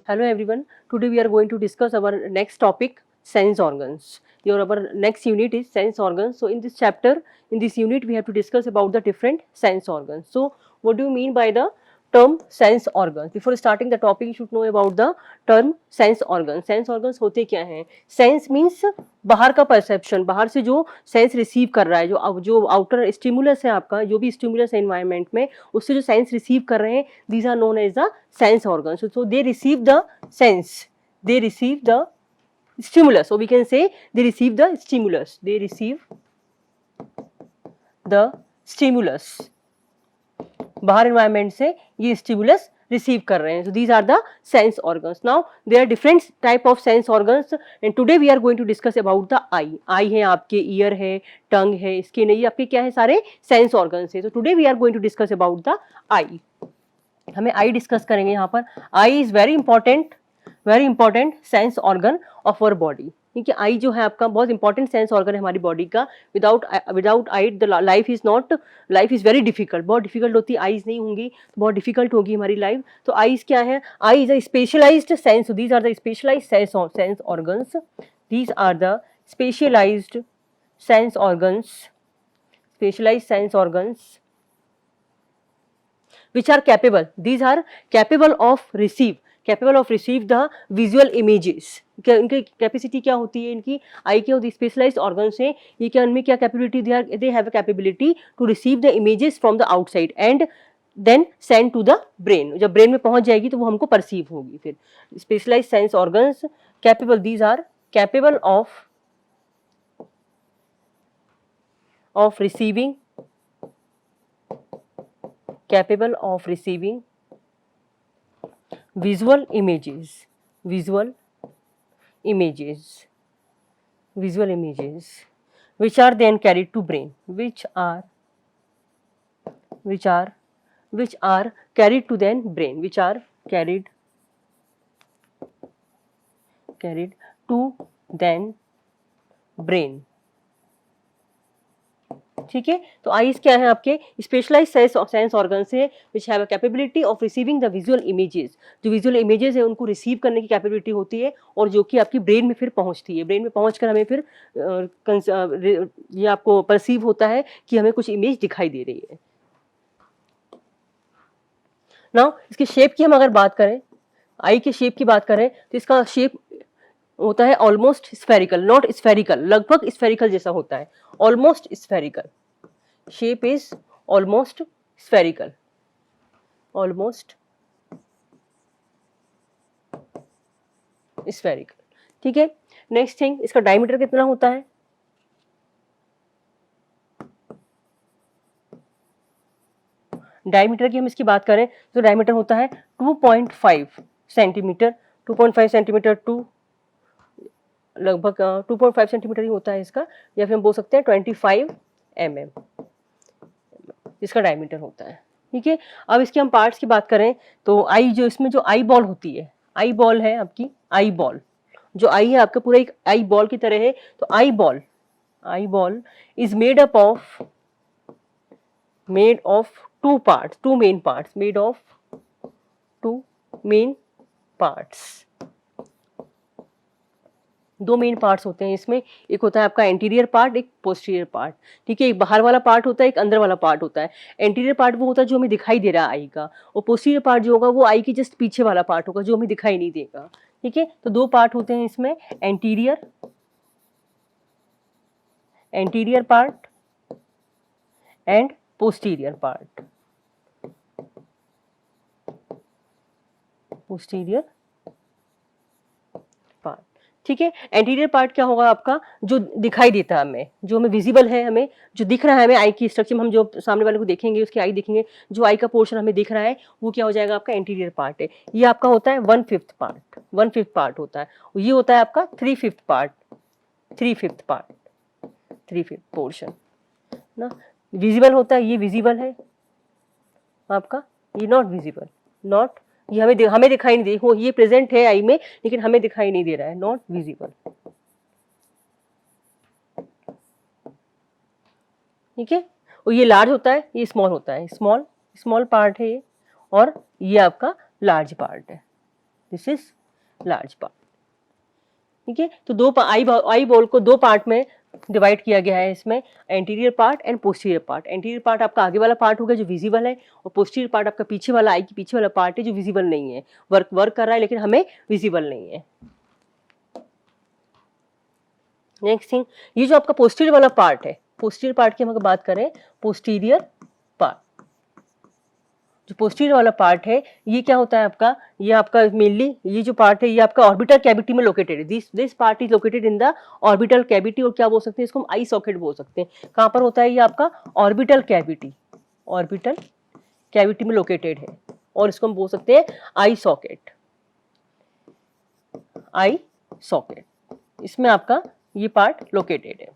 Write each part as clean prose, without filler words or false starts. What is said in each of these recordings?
Hello everyone. Today we are going to discuss our next topic, sense organs. Our next unit is sense organs. So in this chapter, in this unit, we have to discuss about the different sense organs. So what do you mean by the term sense organs? Before starting the topic, you should know about the term sense organs. Sense organs होते क्या हैं? Sense means बाहर का perception, बाहर से जो sense receive कर रहा है, जो आउटर स्टिमुलस है आपका, जो भी स्टिमुलस है एनवायरनमेंट में, उससे जो सेंस रिसीव कर रहे हैं, these are known as the sense organs. So they receive the sense, they receive the stimulus, so we can say they receive the stimulus, they receive the stimulus. बाहर environment से ये stimulus receive कर रहे हैं. So these are the sense organs. Now there are different type of sense organs and today we are going to discuss about the eye. eye है आपके, ear है, tongue है, skin है, ये आपके क्या है, सारे sense organs है. So today we are going to discuss about the eye. हमें आई डिस्कस करेंगे यहाँ पर. Eye is very important sense organ of our body. क्योंकि आई जो है आपका बहुत इंपॉर्टेंट सेंस ऑर्गन है हमारी बॉडी का. Without I the life is very difficult. बहुत डिफिकल्ट होती है. आईज नहीं होंगी तो बहुत डिफिकल्ट होगी हमारी लाइफ. तो आईज क्या है? Eye is a specialised sense. These are the specialised sense organs. These are the specialised sense organs which are capable, these are capable of receive the visual images. इनकी capacity क्या होती है? इनकी आई क्या होती है? स्पेशलाइज्ड ऑर्गन है ये. क्या इनमें क्या capability? They have a capability to receive the images from the outside and then send to the brain. जब ब्रेन में पहुंच जाएगी तो वो हमको परसीव होगी. फिर specialised sense organs capable, these are capable of receiving visual images which are then carried to brain, which are carried to then brain, which are carried to then brain. ठीक है. तो आईज क्या है आपके? Specialised sense organs है which have a capability of receiving the visual images. जो visual images है उनको रिसीव करने की कैपेबिलिटी होती है और जो कि आपकी ब्रेन में फिर पहुंचती है. ब्रेन में पहुंचकर हमें फिर ये आपको परसीव होता है कि हमें कुछ इमेज दिखाई दे रही है. नाउ इसके शेप की हम अगर बात करें, आई के शेप की बात करें तो इसका शेप होता है ऑलमोस्ट स्फेरिकल, नॉट स्फेरिकल, लगभग स्फेरिकल जैसा होता है. Almost spherical shape is almost spherical. ठीक है. नेक्स्ट थिंग, इसका डायमीटर कितना होता है? डायमीटर की हम इसकी बात करें तो डायमीटर होता है 2.5 सेंटीमीटर. 2.5 सेंटीमीटर टू लगभग 2.5 सेंटीमीटर ही होता है इसका, या फिर हम बोल सकते हैं 25 mm इसका डायमीटर होता है. ठीक है. अब इसके हम पार्ट्स की बात करें तो आई, जो इसमें जो आई बॉल होती है, आई बॉल है आपकी, आई बॉल जो आई है आपका पूरा एक आई बॉल की तरह है. तो eye ball is made of two main parts. दो मेन पार्ट्स होते हैं इसमें. एक होता है आपका एंटीरियर पार्ट, एक पोस्टीरियर पार्ट. ठीक है. एक बाहर वाला पार्ट होता है, एक अंदर वाला पार्ट होता है. एंटीरियर पार्ट वो होता है जो हमें दिखाई दे रहा है आई का, और पोस्टीरियर पार्ट जो होगा वो आई की जस्ट पीछे वाला पार्ट होगा जो हमें दिखाई नहीं देगा. ठीक है. तो दो पार्ट होते हैं इसमें, anterior part and posterior part. ठीक है. एंटीरियर पार्ट क्या होगा आपका? जो दिखाई देता है हमें, जो हमें विजिबल है, हमें जो दिख रहा है, हमें आई की स्ट्रक्चर में हम जो सामने वाले को देखेंगे उसकी आई देखेंगे, जो आई का पोर्शन हमें दिख रहा है वो क्या हो जाएगा? आपका एंटीरियर पार्ट है. ये आपका होता है 1/5 पार्ट होता है. ये होता है आपका 3/5 पोर्शन ना. विजिबल होता है, ये विजिबल है आपका, ये नॉट विजिबल, ये हमें दिखाई नहीं दे. हो, ये प्रेजेंट है आई में लेकिन हमें दिखाई नहीं दे रहा है, नॉट विजिबल. ठीक है. और ये लार्ज होता है, ये स्मॉल होता है. स्मॉल पार्ट है ये, और ये आपका लार्ज पार्ट है. This is large part. ठीक है, तो दो आई बॉल को दो पार्ट में डिवाइड किया गया है इसमें, anterior part and posterior part. Anterior part आपका आगे वाला पार्ट होगा जो विजिबल है, और पोस्टीरियर पार्ट आपका पीछे वाला, आई के पीछे वाला पार्ट है जो विजिबल नहीं है, वर्क कर रहा है लेकिन हमें विजिबल नहीं है। नेक्स्ट थिंग, ये जो आपका पोस्टीरियर वाला पार्ट है, पोस्टीरियर पार्ट की हम अगर बात करें, पोस्टीरियर पार्ट, जो पोस्टीरियर वाला पार्ट है ये क्या होता है आपका, ये आपका मेनली ये जो पार्ट है ये आपका ऑर्बिटल कैविटी में लोकेटेड है। This part is located in the orbital cavity, और क्या बोल सकते हैं इसको हम आई सॉकेट बोल सकते हैं। कहां पर होता है ये आपका ऑर्बिटल कैविटी, ऑर्बिटल कैविटी में लोकेटेड है, और इसको हम बोल सकते हैं आई सॉकेट, आई सॉकेट, इसमें आपका ये पार्ट लोकेटेड है।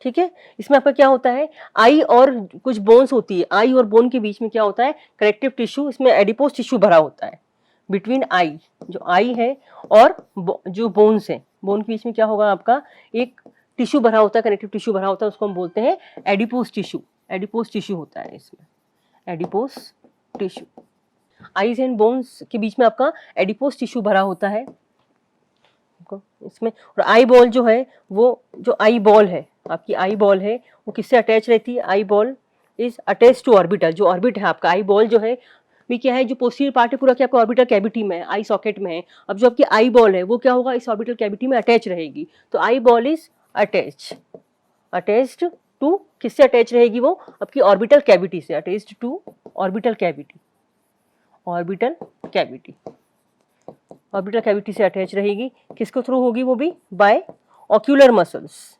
ठीक है, इसमें आपका क्या होता है, आई और कुछ बोन्स होती है, आई और बोन के बीच में क्या होता है, कनेक्टिव टिश्यू, इसमें एडिपोज टिश्यू भरा होता है बिटवीन आई, जो आई है और जो बोन्स है, बोन के बीच में क्या होगा आपका एक टिश्यू भरा होता है, कनेक्टिव टिश्यू भरा होता है, उसको हम बोलते हैं एडिपोज टिश्यू। एडिपोज टिश्यू होता है इसमें, adipose tissue, eyes and bones के बीच में आपका एडिपोज टिश्यू भरा होता है इसमें। और आई बॉल जो है, वो जो आई बॉल है आपकी, आई बॉल है वो किससे अटैच रहती है, आई ball is attach to orbital, जो ऑर्बिट है आपका, आई बॉल जो है भी क्या है, जो पोस्टीरियर पार्ट है पूरा क्या आपका ऑर्बिटल कैविटी में है, आई सॉकेट में है। अब जो आपकी आई बॉल है वो क्या होगा, इस ऑर्बिटल कैविटी में अटैच रहेगी, तो eye ball is attached to, किससे अटैच रहेगी वो, आपकी ऑर्बिटल कैविटी से, attached to orbital cavity, orbital cavity, orbital cavity से अटैच रहेगी। किसको थ्रू होगी वो भी, by ocular muscles,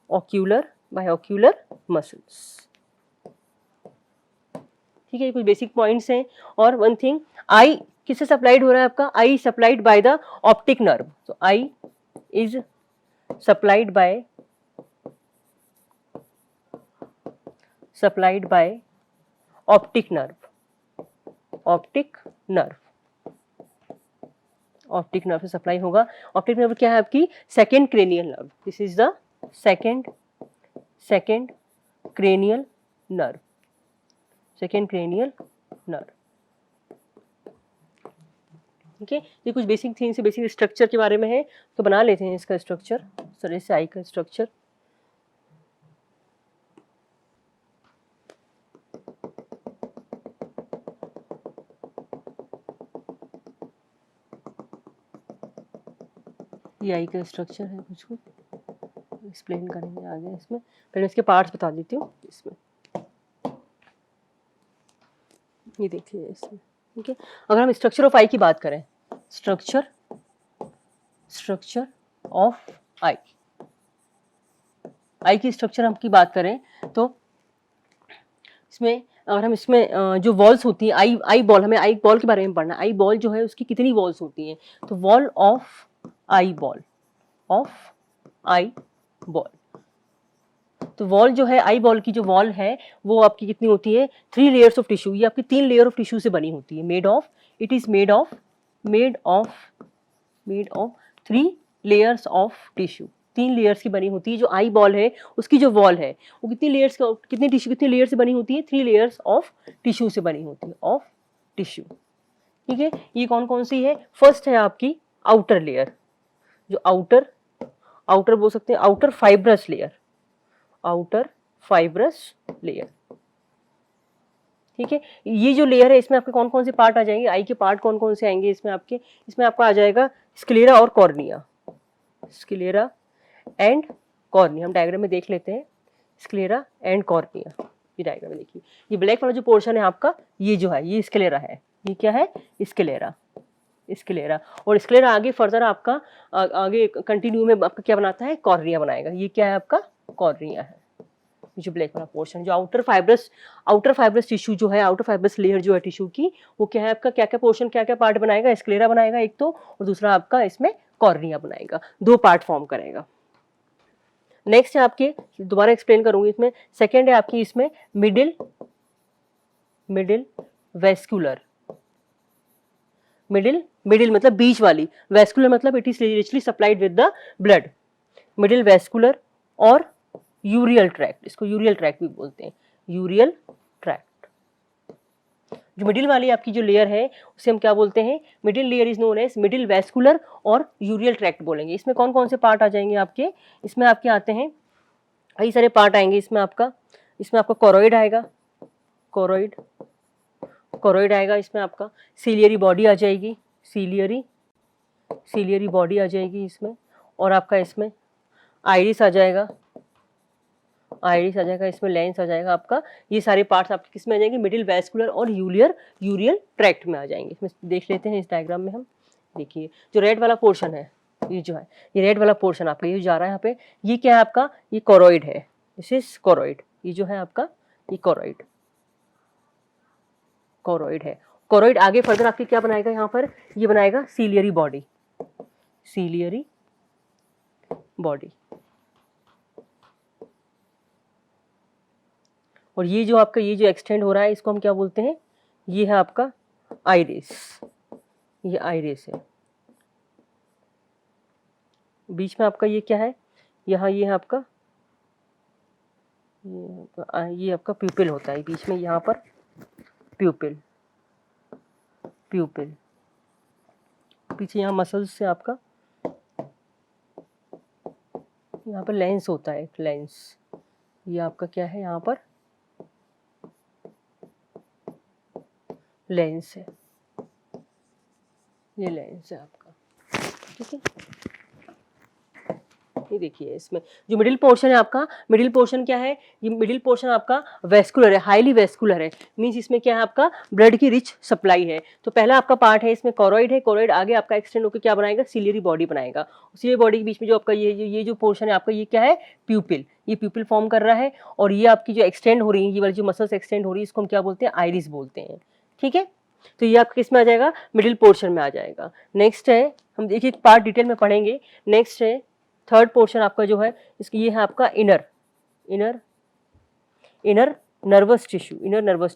ocular, by ocular muscles. ठीक है, कुछ बेसिक पॉइंट्स हैं। और वन थिंग, आई किससे सप्लाइड हो रहा है आपका, eye supplied by the optic nerve, तो eye is supplied by optic nerve, optic nerve, optic nerve से सप्लाई होगा। ऑप्टिक नर्व क्या है आपकी, second cranial nerve, this is the second cranial nerve, second cranial nerve. ठीक है, ये कुछ बेसिक थिंग्स से, बेसिक स्ट्रक्चर के बारे में है, तो बना लेते हैं इसका स्ट्रक्चर, सर से आई का स्ट्रक्चर। ये आई का स्ट्रक्चर है, कुछ एक्सप्लेन करेंगे आगे इसमें, पहले इसके पार्ट्स बता देती हूँ इसमें। ये देखिए इसमें, ठीक है। अगर हम स्ट्रक्चर ऑफ आई की बात करें, स्ट्रक्चर ऑफ आई की स्ट्रक्चर हम की बात करें तो इसमें, अगर हम इसमें जो वॉल्स होती है, आई बॉल, हमें आई बॉल के बारे में पढ़ना है। आई बॉल जो है उसकी कितनी वॉल्स होती हैं, तो वॉल ऑफ आई बॉल, तो वॉल जो है आई बॉल की, जो वॉल है वो आपकी कितनी होती है, 3 लेयर्स ऑफ टिश्यू, ये आपकी 3 लेयर ऑफ टिश्यू से बनी होती है, made of 3 layers of tissue, 3 layers की बनी होती है। जो आई बॉल है उसकी जो वॉल है वो कितनी लेयर से बनी होती है, 3 लेयर्स ऑफ टिश्यू से बनी होती है, ऑफ टिश्यू। ठीक है, ये कौन कौन सी है, फर्स्ट है आपकी आउटर लेयर, जो आउटर बोल सकते हैं, आउटर फाइब्रस लेयर। ठीक है, ये जो लेयर है इसमें आपके कौन कौन से पार्ट आ जाएंगे, आई के पार्ट कौन कौन से आएंगे इसमें आपके, इसमें आपका आ जाएगा स्क्लेरा और कॉर्निया, स्क्लेरा एंड कॉर्निया। हम डायग्राम में देख लेते हैं, स्क्लेरा एंड कॉर्निया, ये डायग्राम में देखिए, ये ब्लैक वाला जो पोर्शन है आपका, ये जो है ये स्क्लेरा है, ये क्या है, स्क्लेरा। और स्क्लेरा आगे फर्दर आपका आगे कंटिन्यू में आपका क्या बनाता है, कॉर्निया बनाएगा। ये क्या है आपका, कॉर्निया है, जो ब्लैक वाला पोर्शन। जो आउटर फाइब्रस टिश्यू जो है, आउटर फाइब्रस लेयर जो है टिश्यू की, वो क्या है आपका, क्या क्या पोर्शन, क्या क्या पार्ट बनाएगा, स्क्लेरा बनाएगा एक तो, और दूसरा आपका इसमें कॉर्निया बनाएगा, 2 पार्ट फॉर्म करेगा। नेक्स्ट है आपके, दोबारा एक्सप्लेन करूंगी इसमें, सेकेंड है आपकी इसमें मिडिल वेस्कुलर, मिडिल मतलब बीच वाली, वेस्कुलर मतलब it is richly supplied with the blood, middle vascular और यूरियल ट्रैक्ट, इसको यूरियल ट्रैक्ट भी बोलते हैं, यूरियल ट्रैक्ट। जो मिडिल वाली आपकी जो लेयर है उसे हम क्या बोलते हैं, middle layer is known as middle vascular और यूरियल ट्रैक्ट बोलेंगे। इसमें कौन कौन से पार्ट आ जाएंगे आपके, इसमें आपके आते हैं कई सारे पार्ट आएंगे इसमें आपका कोरोइड आएगा, कोरोइड आएगा, इसमें आपका सीलियरी बॉडी आ जाएगी, सीलियरी बॉडी आ जाएगी इसमें, और आपका इसमें आइरिस आ जाएगा, इसमें लेंस आ जाएगा आपका। ये सारे पार्ट्स आपके किस में आ जाएंगे, मिडिल वैस्कुलर और यूरियल ट्रैक्ट में आ जाएंगे। इसमें देख लेते हैं इस डायग्राम में हम, देखिए जो रेड वाला पोर्शन है, ये जो है ये रेड वाला पोर्शन आपका ये जा रहा है यहाँ पे, ये क्या है आपका, ये कोरोइड है, दिस इज कोरोइड, ये जो है आपका ये कोरोइड है। कोरोइड आगे फर्दर आपके क्या बनाएगा यहाँ पर, ये बनाएगा सीलियरी बॉडी, और ये जो आपका ये जो एक्सटेंड हो रहा है इसको हम क्या बोलते हैं, ये है आपका आइरिस, ये आइरिस है। बीच में आपका ये क्या है, यहाँ ये है आपका ये आपका प्यूपिल होता है बीच में, यहाँ पर प्यूपिल पीछे यहाँ मसल्स से आपका यहाँ पर लेंस होता है, एक लेंस, ये आपका क्या है यहाँ पर लेंस है, ये लेंस है आपका, ठीक है। ये देखिए इसमें जो मिडिल पोर्शन है आपका, मिडिल पोर्शन क्या है, ये मिडिल पोर्शन आपका वेस्कुलर है, हाईली वेस्कुलर है, मींस इसमें क्या है आपका ब्लड की रिच सप्लाई है। तो पहला आपका पार्ट है इसमें कोरोइड है, कोरोइड आगे आपका एक्सटेंड होकर क्या बनाएगा, सीलियरी बॉडी बनाएगा। सीलियरी बॉडी के बीच में जो आपका ये जो पोर्शन है आपका, ये क्या है प्यूपिल, ये प्यूपिल फॉर्म कर रहा है, और ये आपकी जो एक्सटेंड हो रही है, ये वाली जो मसल्स एक्सटेंड हो रही है इसको हम क्या बोलते हैं, आइरिस बोलते हैं, ठीक है। तो ये आपका किस में आ जाएगा, मिडिल पोर्शन में आ जाएगा। नेक्स्ट है, हम एक एक पार्ट डिटेल में पढ़ेंगे। नेक्स्ट है थर्ड पोर्शन आपका जो है इसकी, ये है आपका inner nervous tissue, inner nervous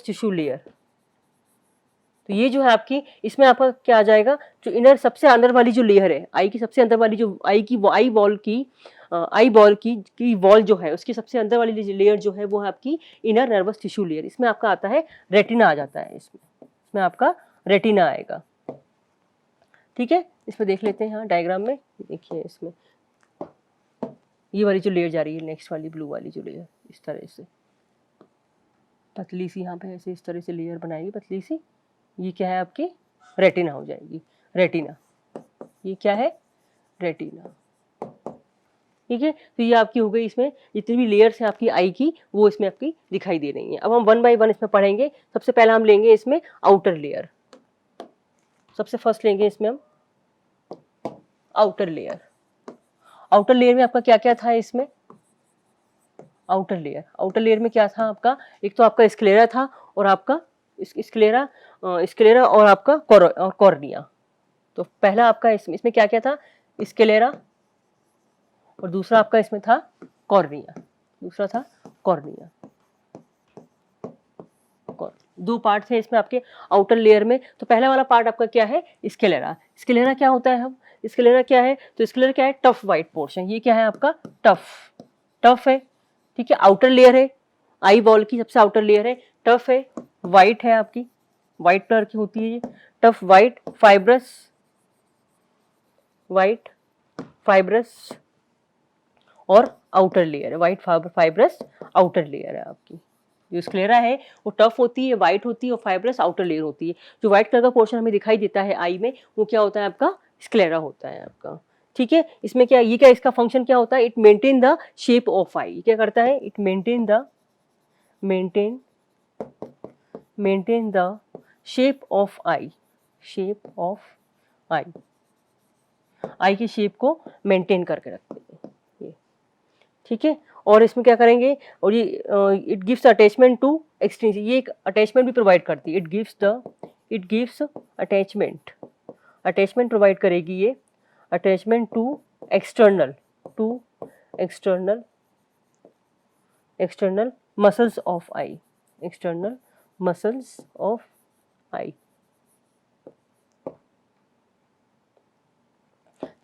tissue layer. तो ये जो है आपकी, इसमें आपका क्या आ जाएगा, जो इनर सबसे अंदर वाली जो लेयर है, आई की सबसे अंदर वाली जो आई बॉल की वॉल जो है उसकी सबसे अंदर वाली लेयर जो है वो है आपकी इनर नर्वस टिश्यू लेयर। इसमें आपका आता है रेटिना आ जाता है, इसमें आपका रेटिना आएगा, ठीक है। इसमें देख लेते हैं यहाँ डायग्राम में, देखिए इसमें ये वाली जो लेयर जा रही है, नेक्स्ट वाली ब्लू वाली जो लेयर, इस तरह से पतली सी यहाँ पे ऐसे इस तरह से लेयर बनाएगी पतली सी, ये क्या है आपकी रेटिना हो जाएगी, रेटिना, ये क्या है रेटिना, ठीक है। तो ये आपकी हो गई, इसमें जितनी भी लेयर्स हैं आपकी आई की वो इसमें आपकी दिखाई दे रही हैं। अब हम वन बाय वन इसमें पढ़ेंगे। सबसे पहला हम लेंगे इसमें आउटर लेयर, सबसे फर्स्ट लेंगे इसमें हम आउटर लेयर। आउटर लेयर में आपका क्या क्या था, इसमें आउटर लेयर में क्या था आपका, एक तो आपका स्क्लेरा था, और आपका स्क्लेरा और आपका कॉर्निया। तो पहला आपका इसमें क्या क्या था, स्क्लेरा, और दूसरा आपका इसमें था कॉर्निया, दो पार्ट थे इसमें आपके आउटर लेयर में। तो पहला वाला पार्ट आपका क्या है, स्क्लेरा। स्क्लेरा क्या होता है, हम स्क्लेरा क्या है, तो स्क्लेरा क्या है, टफ वाइट पोर्शन। ये क्या है आपका टफ है, ठीक है। आउटर लेयर है, आई बॉल की सबसे आउटर लेयर है, टफ है, वाइट है, आपकी वाइट कलर की होती है ये, टफ वाइट फाइब्रस और आउटर लेयर है, वाइट फाइब्रस आउटर लेयर है आपकी। जो स्क्लेरा है वो टफ होती है, वाइट होती है, और फाइब्रस आउटर लेयर होती है। जो व्हाइट कलर का पोर्शन हमें दिखाई देता है आई में, वो क्या होता है आपका, स्क्लेरा होता है आपका, ठीक है। इसमें क्या, ये क्या, इसका फंक्शन क्या होता है, it maintain the shape of eye. क्या करता है, it maintain the shape of eye, eye की शेप को मेंटेन करके रखते हैं ये, ठीक है। और इसमें क्या करेंगे, और ये it gives attachment to extension, ये एक अटैचमेंट भी प्रोवाइड करती है, इट गिव्स अटैचमेंट प्रोवाइड करेगी ये, attachment to external muscles of eye,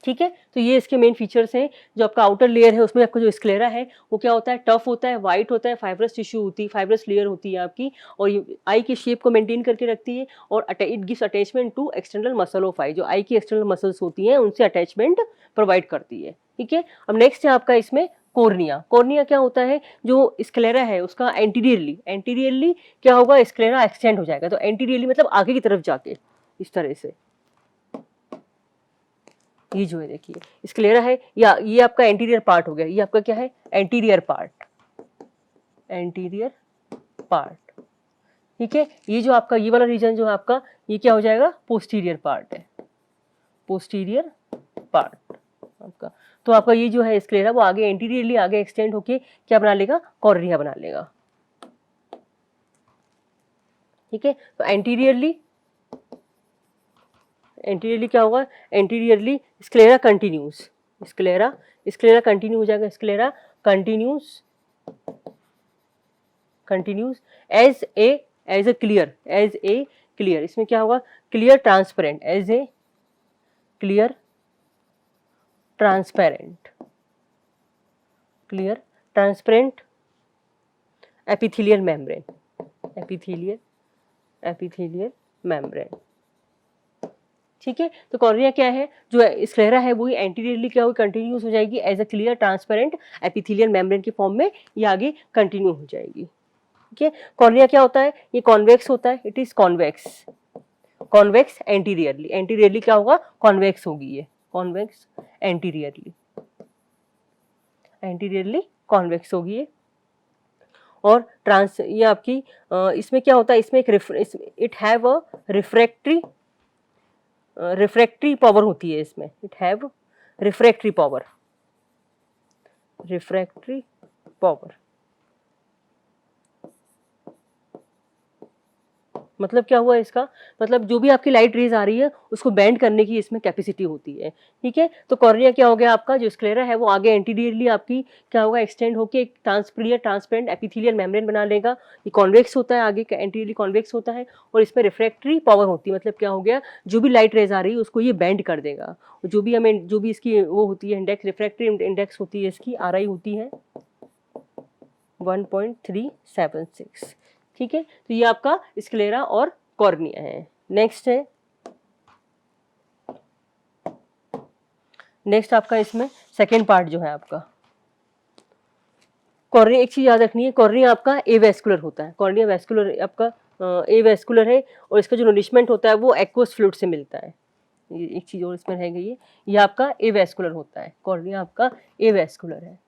ठीक है, तो ये इसके मेन फीचर्स हैं। जो आपका आउटर लेयर है उसमें आपका जो स्क्लेरा है वो क्या होता है, टफ होता है, वाइट होता है, फाइब्रस टिश्यू होती है, फाइब्रस लेयर होती है आपकी, और ये आई की शेप को मेंटेन करके रखती है, और it gives attachment to external muscle of eye, जो आई की एक्सटर्नल मसल्स होती हैं उनसे अटैचमेंट प्रोवाइड करती है। ठीक है, अब नेक्स्ट है आपका इसमें कॉर्निया। कॉर्निया क्या होता है, जो स्क्लेरा है उसका एंटीरियरली क्या होगा, स्क्लेरा एक्सटेंड हो जाएगा, तो एंटीरियरली मतलब आगे की तरफ जाके इस तरह से, ये जो है देखिए स्क्लेरा है, या ये आपका एंटीरियर पार्ट हो गया, ये आपका क्या है, एंटीरियर पार्ट, एंटीरियर पार्ट। ठीक है, ये जो आपका ये वाला रीजन जो है आपका, ये क्या हो जाएगा, पोस्टीरियर पार्ट है, पोस्टीरियर पार्ट आपका। तो आपका ये जो है स्क्लेरा वो आगे एंटीरियरली आगे एक्सटेंड होके क्या बना लेगा, कॉर्निया बना लेगा। ठीक है, तो एंटीरियरली क्या होगा, anteriorly sclera continues, sclera continue हो जाएगा, sclera continues as a clear, इसमें क्या होगा, clear transparent, as a clear transparent epithelial membrane. ठीक है, तो कॉर्निया क्या है, जो स्क्लेरा है वही एंटीरियरली क्या होगी, कंटिन्यूस हो जाएगी as a clear transparent epithelial membrane की फॉर्म में, ये आगे कंटिन्यू हो जाएगी। ठीक है, कॉर्निया क्या होता है, ये कॉन्वेक्स होता है, इट इज कॉन्वेक्स एंटीरियरली क्या होगा, कॉन्वेक्स होगी, ये कॉन्वेक्स एंटीरियरली कॉन्वेक्स होगी ये। और ये आपकी इसमें क्या होता है, इसमें एक it have a refractory power होती है इसमें, इट हैव रिफ्रैक्टरी पावर, मतलब क्या हुआ इसका, मतलब जो भी आपकी लाइट रेज आ रही है उसको बेंड करने की इसमें कैपेसिटी होती है। ठीक है, तो कॉर्निया क्या हो गया आपका, जो स्क्लेरा है वो आगे एंटीरियरली आपकी क्या होगा, एक्सटेंड होकर एक ट्रांसपेरेंट एपिथेलियल मेम्ब्रेन बना लेगा। ये कॉन्वेक्स होता है, आगे एंटीरियरली कॉन्वेक्स होता है, और इसमें रिफ्रैक्टरी पावर होती है, मतलब क्या हो गया, जो भी लाइट रेज आ रही है उसको ये बेंड कर देगा। जो भी इसकी वो होती है इंडेक्स, रिफ्रैक्टरी इंडेक्स होती है इसकी, RI होती है 1.376। ठीक है, तो ये आपका स्क्लेरा और कॉर्निया है। नेक्स्ट आपका इसमें सेकेंड पार्ट जो है आपका कॉर्निया। एक चीज याद रखनी है, कॉर्निया आपका एवेस्कुलर होता है, कॉर्निया वेस्कुलर आपका एवेस्कुलर है, और इसका जो नरिशमेंट होता है वो एक्वस फ्लूइड से मिलता है। ये एक चीज और इसमें रह गई है, ये आपका एवेस्कुलर होता है, कॉर्निया आपका एवेस्कुलर है,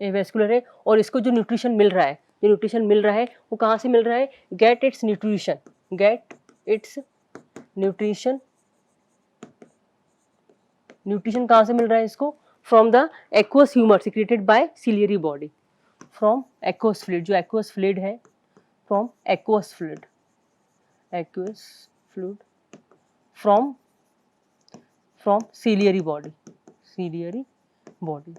वेस्कुलर है, और इसको जो न्यूट्रिशन मिल रहा है वो कहाँ से मिल रहा है, गेट इट्स न्यूट्रिशन कहाँ से मिल रहा है इसको, from the aqueous humour secreted by ciliary body, from aqueous fluid, जो एक्वस फ्लूइड है, from aqueous fluid from ciliary body.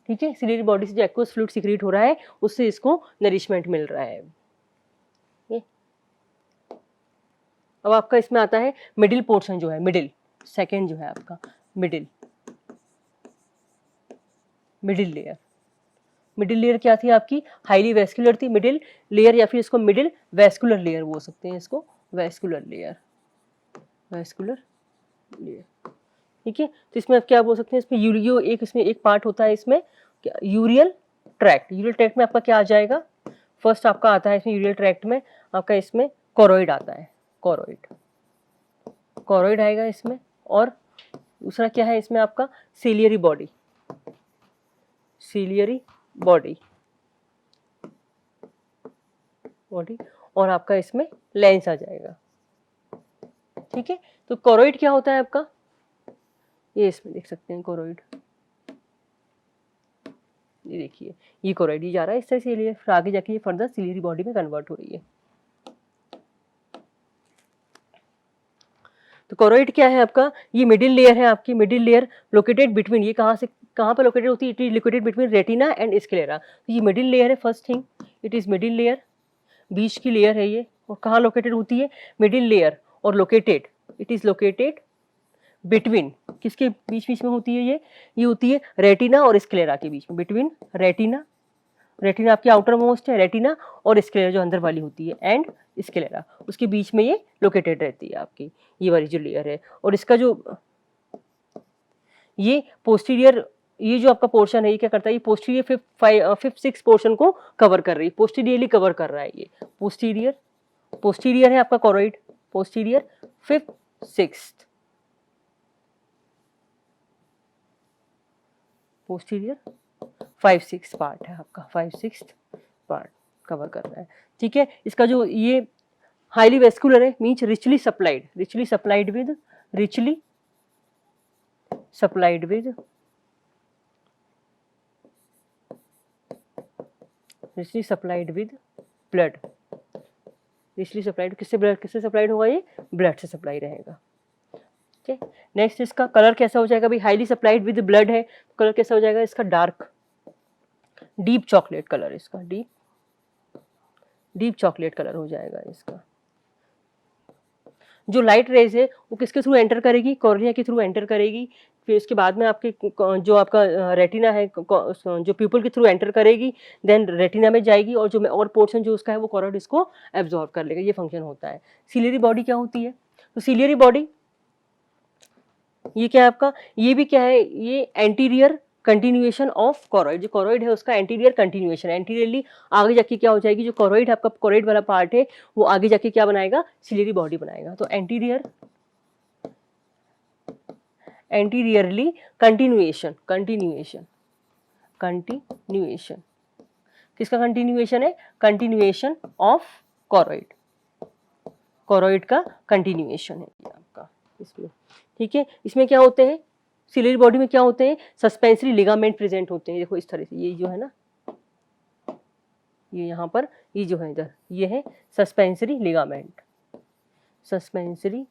ठीक है, सिलियरी बॉडी से जो एक्वस फ्लूइड सिक्रीट हो रहा है उससे इसको नरिशमेंट मिल रहा है। अब आपका इसमें आता है मिडिल पोर्शन जो है, सेकेंड जो है आपका मिडिल लेयर क्या थी आपकी, हाईली वेस्कुलर थी मिडिल लेयर, या फिर इसको मिडिल वेस्कुलर लेयर बोल सकते हैं, इसको वेस्कुलर लेयर। ठीक है, तो इसमें क्या बोल सकते हैं, इसमें एक पार्ट होता है इसमें यूरियल ट्रैक्ट में आपका क्या आ जाएगा, फर्स्ट आपका आता है इसमें यूरियल ट्रैक्ट में आपका इसमें कोरोइड आता है, कोरोइड आएगा इसमें, और दूसरा क्या है इसमें आपका सिलियरी बॉडी, और आपका इसमें लेंस आ जाएगा। ठीक है, तो कोरोइड क्या होता है आपका, ये इसमें देख सकते हैं कोरोइड, ये देखिए ये कोरोइड ये जा रहा है इस तरह से, लिए फिर आगे जाके ये फर्दर सिलियरी बॉडी में कन्वर्ट हो रही है। तो कोरोइड क्या है आपका, ये मिडिल लेयर है आपकी, मिडिल लेयर लोकेटेड बिटवीन, ये कहाँ पर लोकेटेड होती है, it is located between retina and sclera. तो ये मिडिल लेयर है, first thing it is middle layer, बीच की लेयर है ये, और कहाँ लोकेटेड होती है, मिडिल लेयर और located, it is located between, किसके बीच बीच में होती है ये होती है रेटिना और स्क्लेरा के बीच में, बिटवीन रेटिना, रेटिना आपकी आउटर मोस्ट है, रेटिना और स्क्लेरा जो अंदर वाली होती है, एंड स्क्लेरा, उसके बीच में ये लोकेटेड रहती है आपकी ये वाली जो लेयर है। और इसका जो ये पोस्टीरियर, ये जो आपका पोर्शन है ये क्या करता है, ये पोस्टीरियर फिफ्थ सिक्स पोर्शन को कवर कर रही है, पोस्टीरियरली कवर कर रहा है ये पोस्टीरियर है आपका choroid, posterior fifth sixth, posterior 5/6 part है आपका, 5/6 पार्ट कवर कर रहा है। ठीक है, इसका जो ये हाईली वेस्कुलर है, means richly supplied with blood, richly supplied किससे सप्लाइड होगा, ये ब्लड से सप्लाई रहेगा। ठीक है, नेक्स्ट इसका कलर कैसा हो जाएगा, भाई हाईली सप्लाइड विद ब्लड है, कलर कैसा हो जाएगा इसका, डार्क डीप चॉकलेट कलर, इसका डीप चॉकलेट कलर हो जाएगा इसका। जो लाइट रेज है वो किसके थ्रू एंटर करेगी, कॉर्निया के थ्रू एंटर करेगी, फिर उसके बाद में आपके जो आपका रेटिना है जो प्यूपल के थ्रू एंटर करेगी, देन रेटिना में जाएगी और जो और पोर्शन जो उसका है वो कॉरोइड इसको एब्जॉर्ब कर लेगा, ये फंक्शन होता है। सिलियरी बॉडी क्या होती है, तो सिलियरी बॉडी ये क्या है आपका, ये भी क्या है, ये एंटीरियर कंटिन्यूएशन ऑफ कॉरोइड, जो कॉरोइड है उसका एंटीरियर कंटिन्यूएशन, एंटीरियरली आगे जाके क्या हो जाएगी, जो कॉरोइड है आपका कॉरोइड वाला पार्ट है वो आगे जाके क्या बनाएगा, सिलियरी बॉडी बनाएगा। तो एंटीरियरली कंटिन्यूएशन किसका कंटिन्यूएशन है, कंटिन्यूएशन ऑफ कॉरोइड का कंटिन्यूएशन है आपका इसमें। ठीक है, इसमें क्या होते हैं, सिलियरी बॉडी में क्या होते हैं, सस्पेंसरी लिगामेंट प्रेजेंट होते हैं, देखो इस तरह से, ये जो है ना, ये यहाँ पर ये जो है इधर, ये है suspensory ligament, suspensory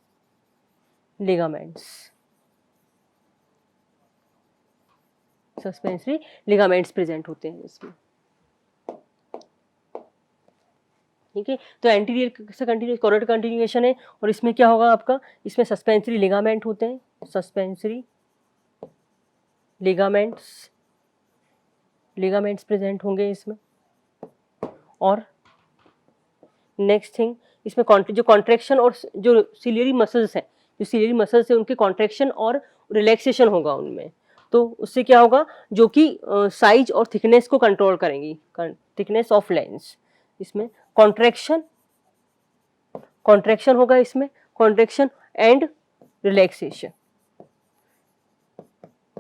ligaments present होते हैं इसमें। ठीक है, तो एंटीरियर से कंटिन्यूस कॉरोइड कंटिन्यूएशन है, और इसमें क्या होगा आपका, इसमें सस्पेंसरी लिगामेंट होते हैं, सस्पेंसरी लिगामेंट्स प्रेजेंट होंगे इसमें। और नेक्स्ट थिंग, इसमें जो कॉन्ट्रैक्शन और जो सिलियरी मसल्स हैं, उनके कॉन्ट्रैक्शन और रिलैक्सेशन होगा उनमें, तो उससे क्या होगा, जो कि साइज और थिकनेस को कंट्रोल करेंगी, थिकनेस ऑफ लेंस, इसमें कॉन्ट्रैक्शन होगा, इसमें contraction and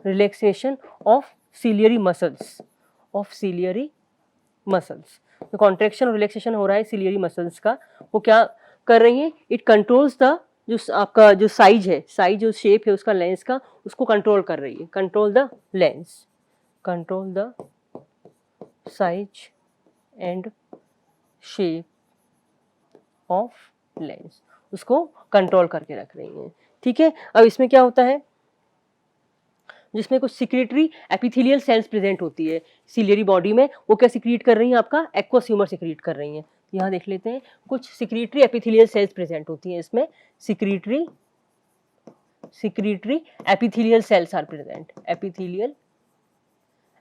relaxation of ciliary muscles, तो कॉन्ट्रैक्शन और रिलैक्सेशन हो रहा है सिलियरी मसल्स का, वो क्या कर रही है, इट कंट्रोल्स द, जो आपका जो साइज है, जो शेप है उसका लेंस का, उसको कंट्रोल कर रही है, control the size and shape of lens, उसको कंट्रोल करके रख रही है। ठीक है, अब इसमें क्या होता है, जिसमें कुछ सिक्रेटरी एपिथेलियल सेल्स प्रेजेंट होती है सिलियरी बॉडी में, वो क्या सिक्रीट कर रही हैं, आपका एक्वस ह्यूमर सिक्रीट कर रही हैं। यहाँ देख लेते हैं, कुछ सिक्रेटरी एपिथेलियल सेल्स प्रेजेंट होती हैं इसमें, secretory epithelial cells are present,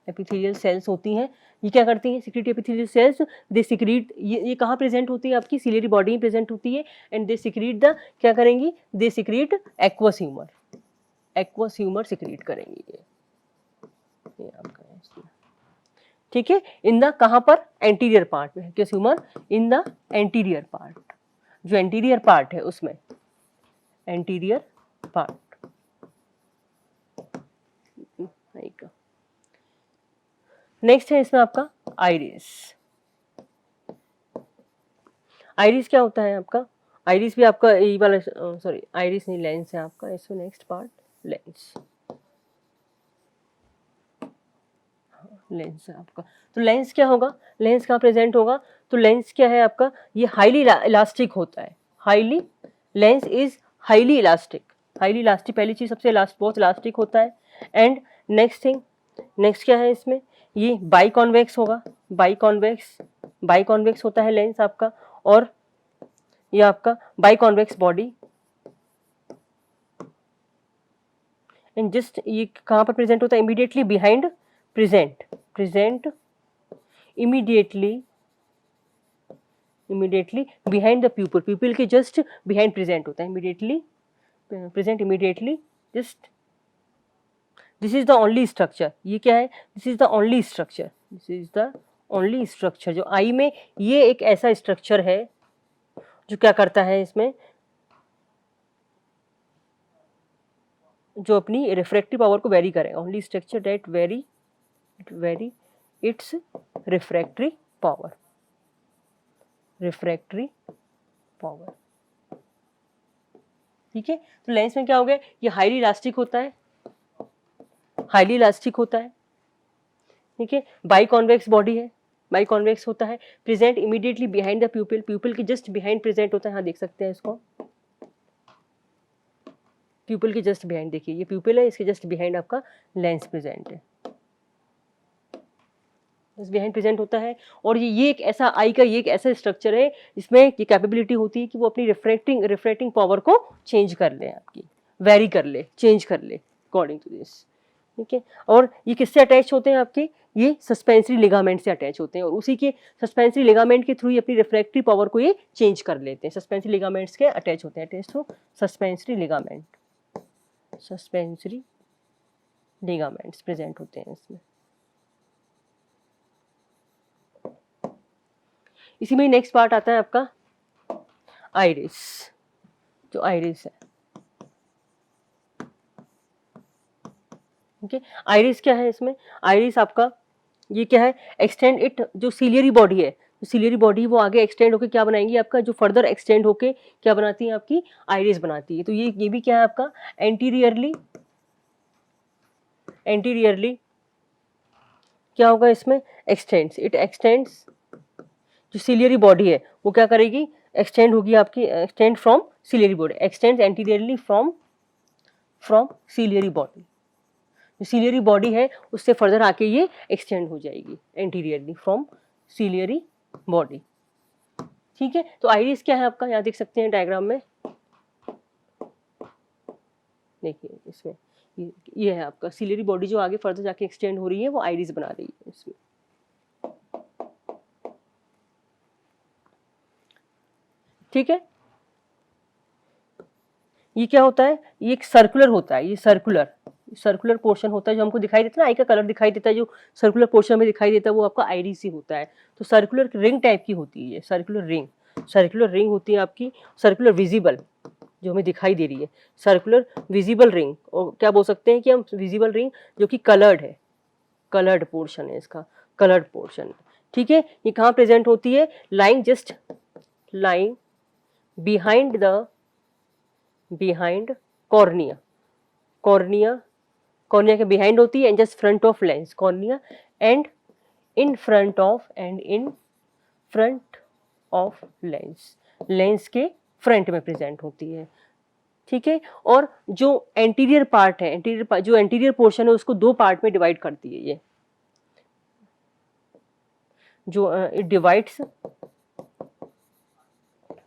epithelial cells होती हैं, ये क्या करती हैं, secretory epithelial cells, they secrete, ये कहाँ प्रेजेंट होती है, आपकी सिलियरी बॉडी में प्रेजेंट होती है, एंड दे सिक्रीट द, क्या करेंगी, they secrete aqueous humour secrete करेंगी ये आपका है इसमें। ठीक है, इन द, कहाँ पर, एंटीरियर पार्ट में, aqueous humour in the anterior part, जो एंटीरियर पार्ट है उसमें, एंटीरियर पार्ट। नेक्स्ट है इसमें आपका आइरिस क्या होता है आपका, आइरिस भी आपका ये वाला, सॉरी आइरिस नहीं, लेंस है आपका इसमें, नेक्स्ट पार्ट लेंस है आपका। तो लेंस क्या होगा, लेंस कहाँ प्रेजेंट होगा, तो लेंस क्या है आपका, ये हाईली इलास्टिक होता है, लेंस इज हाईली इलास्टिक, पहली चीज सबसे बहुत इलास्टिक होता है। एंड नेक्स्ट क्या है इसमें, ये बाइकॉन्वेक्स होगा, बाइकॉन्वेक्स होता है लेंस आपका, और ये आपका बाइकॉन्वेक्स बॉडी, एंड जस्ट ये कहाँ पर प्रेजेंट होता है? Immediately behind, present immediately behind the pupil, pupil के जस्ट बिहाइंड प्रेजेंट होता है, immediately present, immediately just. This is the only structure, ये क्या है? This is the only structure, this is the only structure. जो eye में ये एक ऐसा स्ट्रक्चर है जो क्या करता है इसमें, जो अपनी रिफ्रैक्टिव पावर को वेरी करे। Only structure that very it's refractory power, refractory power. ठीक है, तो लेंस में क्या हो गया? ये हाईली इलास्टिक होता है, हाईली इलास्टिक होता है। ठीक है, बाई कॉन्वेक्स बॉडी है, बाई कॉन्वेक्स होता है, प्रेजेंट इमीडिएटली बिहाइंड द प्यूपिल, प्यूपिल के जस्ट बिहाइंड प्रेजेंट होता है। यहाँ देख सकते हैं इसको, प्यूपिल के जस्ट बिहाइंड, देखिए ये प्यूपिल है, इसके जस्ट बिहाइंड आपका लेंस प्रेजेंट है, जस्ट बिहाइंड प्रेजेंट होता है। और ये एक ऐसा आई का ये एक ऐसा स्ट्रक्चर है इसमें ये कैपेबिलिटी होती है कि वो अपनी रिफ्रैक्टिंग पावर को चेंज कर ले, आपकी वेरी कर ले, चेंज कर ले अकॉर्डिंग टू दिस। ठीक है, और ये किससे अटैच होते हैं? आपके ये सस्पेंसरी लिगामेंट से अटैच होते हैं, और उसी के सस्पेंसरी लिगामेंट के थ्रू ये अपनी रिफ्रैक्टिव पावर को ये चेंज कर लेते हैं। सस्पेंसरी लिगामेंट्स के अटैच होते हैं, attach to suspensory ligament, suspensory ligaments present होते हैं इसमें। इसी में नेक्स्ट पार्ट आता है आपका आइरिस, जो आइरिस है। ओके, आइरिस क्या है इसमें? आइरिस आपका ये क्या है? एक्सटेंड इट, जो सिलियरी बॉडी है, सिलियरी बॉडी वो आगे एक्सटेंड होके क्या बनाएंगी? आपका जो फर्दर एक्सटेंड होके क्या बनाती है? आपकी आइरिस बनाती है। तो ये भी क्या है आपका? एंटीरियरली क्या होगा इसमें? एक्सटेंड्स, इट एक्सटेंड्स, जो सिलियरी बॉडी है वो क्या करेगी? एक्सटेंड होगी आपकी, extend from ciliary body, x tends anteriorly from ciliary body. जो सिलियरी बॉडी है उससे फर्दर आके ये एक्सटेंड हो जाएगी एंटीरियरली फ्रॉम सिलियरी बॉडी। ठीक है, तो आइरिस क्या है आपका? यहाँ देख सकते हैं डायग्राम में, देखिए इसमें ये है आपका सिलियरी बॉडी, जो आगे फर्दर जाके एक्सटेंड हो रही है वो आइरिस बना रही है इसमें। ठीक है, ये क्या होता है? ये एक सर्कुलर होता है, ये सर्कुलर पोर्शन होता है जो हमको दिखाई देता है ना, आई का कलर दिखाई देता है, जो सर्कुलर पोर्शन में दिखाई देता है वो आपका आइरिस ही होता है। तो सर्कुलर रिंग टाइप की होती है ये, सर्कुलर रिंग होती है आपकी, सर्कुलर विजिबल जो हमें दिखाई दे रही है, सर्कुलर विजिबल रिंग। और क्या बोल सकते हैं कि हम विजिबल रिंग जो कि कलर्ड है, कलर्ड पोर्शन है इसका, कलर्ड पोर्शन। ठीक है, ये कहाँ प्रेजेंट होती है? लाइंग बिहाइंड कॉर्निया, कॉर्निया के बिहाइंड होती है, and just front of lens, cornea and in front of lens के फ्रंट में प्रेजेंट होती है। ठीक है, और जो एंटीरियर पार्ट है, जो एंटीरियर पोर्शन है उसको दो पार्ट में डिवाइड करती है ये, जो इट डिवाइड्स,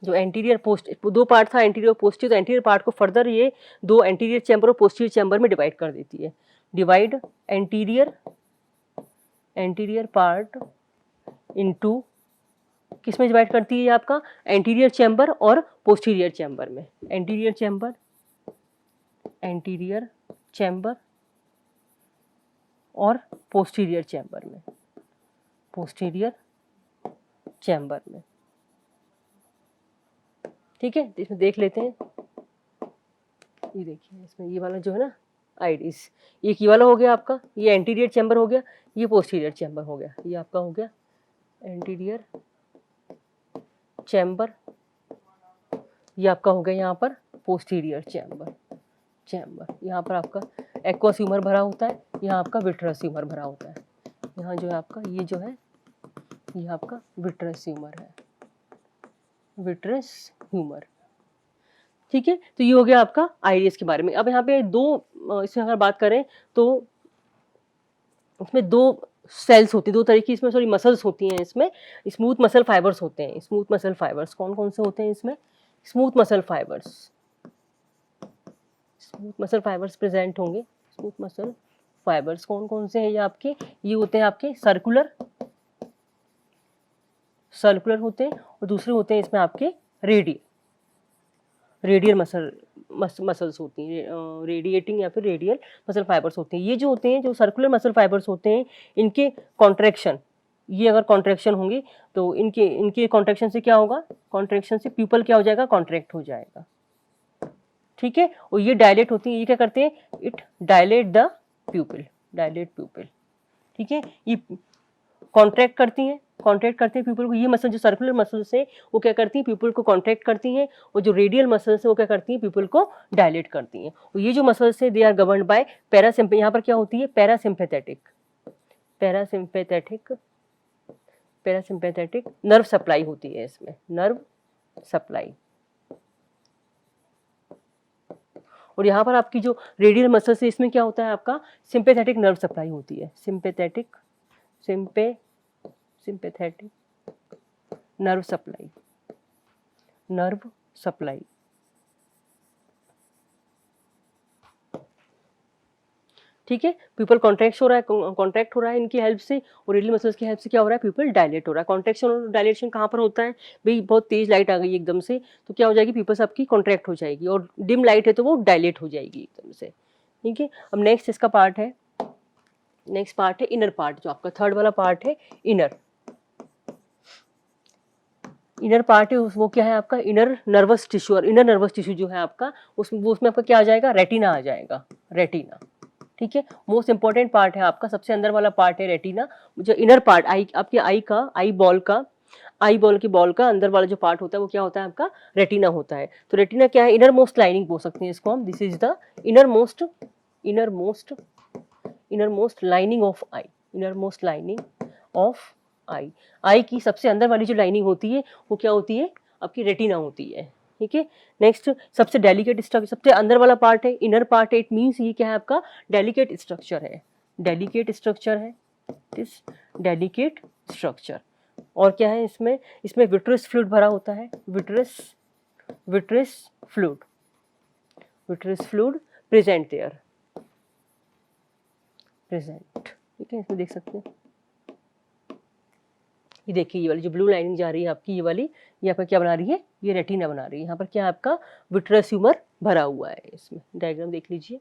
जो एंटीरियर पोस्ट, दो पार्ट था एंटीरियर पोस्टीरियर, तो एंटीरियर पार्ट को फर्दर ये दो एंटीरियर चैम्बर और पोस्टीरियर चैम्बर में डिवाइड कर देती है। डिवाइड एंटीरियर पार्ट इनटू, किस में डिवाइड करती है आपका? एंटीरियर चैम्बर और पोस्टीरियर चैम्बर में, एंटीरियर चैम्बर और पोस्टीरियर चैम्बर में। ठीक है, इसमें देख लेते हैं, ये देखिए इसमें ये वाला जो है ना आइरिस, एक ये वाला हो गया आपका, ये एंटीरियर चैम्बर हो गया, ये पोस्टीरियर चैम्बर हो गया, ये आपका हो गया एंटीरियर चैम्बर, ये आपका हो गया यहाँ पर पोस्टीरियर चैम्बर। यहाँ पर आपका एक्वस ह्यूमर भरा होता है, यहाँ आपका विट्रस ह्यूमर भरा होता है। यहाँ जो है आपका ये जो है ये आपका विट्रस ह्यूमर है, विट्रस ह्यूमर। ठीक है, तो ये हो गया आपका आइरिस के बारे में। अब यहाँ पे दो, इसमें अगर बात करें तो इसमें दो सेल्स होती है, दो तरह की इसमें सॉरी मसल्स होती हैं इसमें, स्मूथ मसल फाइबर्स होते हैं। स्मूथ मसल फाइबर्स कौन कौन से होते हैं इसमें? स्मूथ मसल फाइबर्स प्रेजेंट होंगे स्मूथ मसल फाइबर्स कौन कौन से हैं ये आपके, ये होते हैं आपके सर्कुलर होते हैं, और दूसरे होते हैं इसमें आपके रेडियल मसल्स होती हैं, रेडिएटिंग या फिर रेडियल मसल फाइबर्स होते हैं। ये जो होते हैं, जो सर्कुलर मसल फाइबर्स होते हैं, इनके कॉन्ट्रैक्शन, ये अगर कॉन्ट्रैक्शन होंगी तो इनके कॉन्ट्रैक्शन से क्या होगा, कॉन्ट्रैक्शन से प्यूपल क्या हो जाएगा, कॉन्ट्रैक्ट हो जाएगा, ठीक है। और ये डायलेट होती है, ये क्या करते हैं, इट डायलेट द प्यूपिल, ठीक है। ये कॉन्ट्रैक्ट करती हैं प्यूपल को। ये मसल जो सर्कुलर मसल्स है वो क्या करती हैं, प्यूपल को कॉन्ट्रैक्ट करती हैं, और जो रेडियल मसल्स है वो क्या करती हैं, प्यूपल को डायलेट करती हैं। और ये जो मसल्स है they are governed by parasympathetic, यहाँ पर क्या होती है, पैरासिम्पैथेटिक नर्व सप्लाई होती है इसमें, नर्व सप्लाई। और यहाँ पर आपकी जो रेडियल मसल्स है इसमें क्या होता है, आपका सिंपैथेटिक नर्व सप्लाई होती है, सिंपैथेटिक नर्व सप्लाई, ठीक है। प्यूपल कॉन्ट्रैक्ट हो रहा है इनकी हेल्प से, और रेडियल मसल्स की हेल्प से क्या हो रहा है, प्यूपल डायलेट हो रहा है। कॉन्ट्रैक्शन और डायलेशन कहाँ पर होता है भाई, बहुत तेज लाइट आ गई एकदम से तो क्या हो जाएगी, प्यूपल्स आपकी कॉन्ट्रैक्ट हो जाएगी, और डिम लाइट है तो वो डायलेट हो जाएगी एकदम से, ठीक है। अब नेक्स्ट इसका पार्ट है, इनर पार्ट, जो आपका थर्ड वाला पार्ट है, इनर पार्ट है वो क्या है आपका, इनर नर्वस टिश्यू। और इनर नर्वस टिश्यू जो है आपका उसमें आपका क्या आ जाएगा, रेटिना आ जाएगा, रेटिना, ठीक है। मोस्ट इंपॉर्टेंट पार्ट है आपका, सबसे अंदर वाला पार्ट है रेटिना। जो इनर पार्ट आपके आई बॉल का अंदर वाला जो पार्ट होता है वो क्या होता है आपका, रेटिना होता है। तो रेटिना क्या है, इनर मोस्ट लाइनिंग बोल सकते हैं इसको हम, this is the innermost lining of eye की सबसे अंदर वाली जो लाइनिंग होती है वो क्या होती है, आपकी रेटिना होती है, ठीक है। नेक्स्ट सबसे डेलिकेट स्ट्रक्चर, सबसे अंदर वाला पार्ट है, इनर पार्ट है, इट मींस ये क्या है आपका, डेलिकेट स्ट्रक्चर है, डेलिकेट स्ट्रक्चर। और क्या है इसमें विट्रस फ्लूइड भरा होता है, विट्रस फ्लूइड प्रेजेंट, ठीक है। इसमें देख सकते हैं, ये देखिए ये वाली जो ब्लू लाइनिंग जा रही है आपकी, ये वाली यहाँ पर क्या बना रही है, ये रेटिना बना रही है। यहाँ पर क्या है आपका, विट्रस ह्यूमर भरा हुआ है, इसमें डायग्राम देख लीजिए,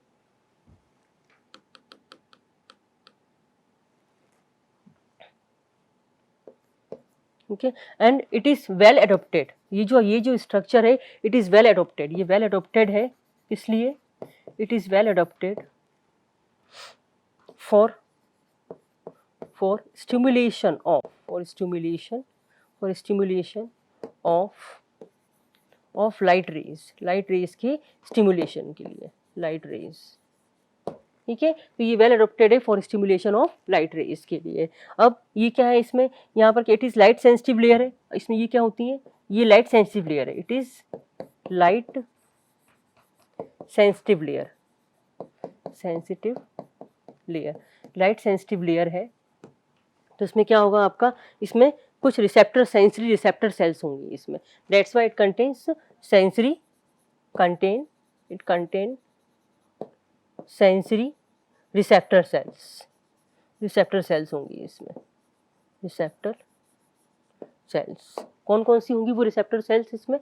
okay. And it is well adopted, ये जो स्ट्रक्चर है इट इज वेल एडॉप्टेड, ये वेल एडॉप्टेड है, इसलिए it is well adopted for stimulation of light rays के स्टिमुलेशन के लिए, लाइट रेज, ठीक है। तो ये वेल एडॉप्टेड है for stimulation of light rays के लिए। अब ये क्या है इसमें, यहाँ पर it is light sensitive layer है, इसमें ये क्या होती है, ये लाइट सेंसिटिव लेयर है, it is light sensitive layer है। तो इसमें क्या होगा आपका, इसमें कुछ सेंसरी रिसेप्टर सेल्स होंगी इसमें, that's why it contains sensory receptor cells होंगी इसमें, रिसेप्टर सेल्स कौन कौन सी होंगी वो रिसेप्टर सेल्स इसमें,